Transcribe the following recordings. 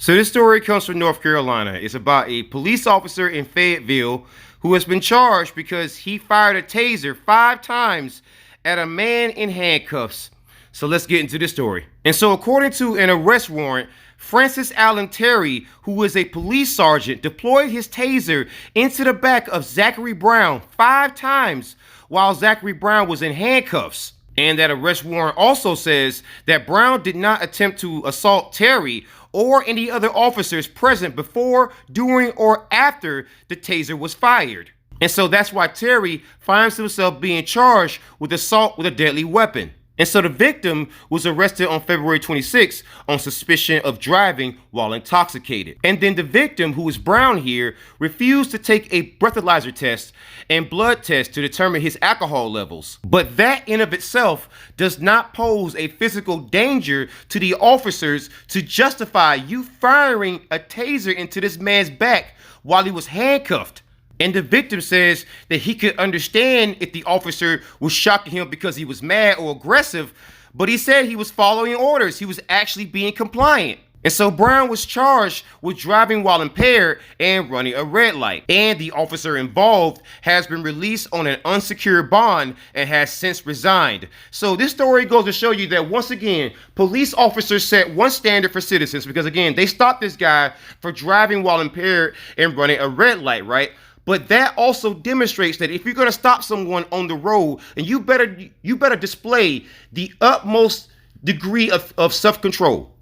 So this story comes from North Carolina. It's about a police officer in Fayetteville who has been charged because he fired a taser 5 times at a man in handcuffs. So let's get into this story. And so according to an arrest warrant, Francis Allen Terry, who is a police sergeant, deployed his taser into the back of Zachary Brown 5 times while Zachary Brown was in handcuffs. And that arrest warrant also says that Brown did not attempt to assault Terry or any other officers present before, during, or after the taser was fired. And so that's why Terry finds himself being charged with assault with a deadly weapon. And so the victim was arrested on February 26th on suspicion of driving while intoxicated. And then the victim, who is Brown here, refused to take a breathalyzer test and blood test to determine his alcohol levels. But that in of itself does not pose a physical danger to the officers to justify you firing a taser into this man's back while he was handcuffed. And the victim says that he could understand if the officer was shocking him because he was mad or aggressive, but he said he was following orders. He was actually being compliant. And so Brown was charged with driving while impaired and running a red light. And the officer involved has been released on an unsecured bond and has since resigned. So this story goes to show you that once again, police officers set one standard for citizens because again, they stopped this guy for driving while impaired and running a red light, right? But that also demonstrates that if you're going to stop someone on the road, and you better display the utmost degree of self-control,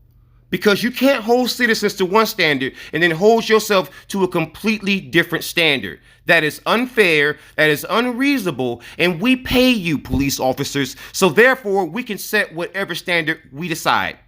because you can't hold citizens to one standard and then hold yourself to a completely different standard. That is unfair, that is unreasonable, and we pay you, police officers, so therefore we can set whatever standard we decide.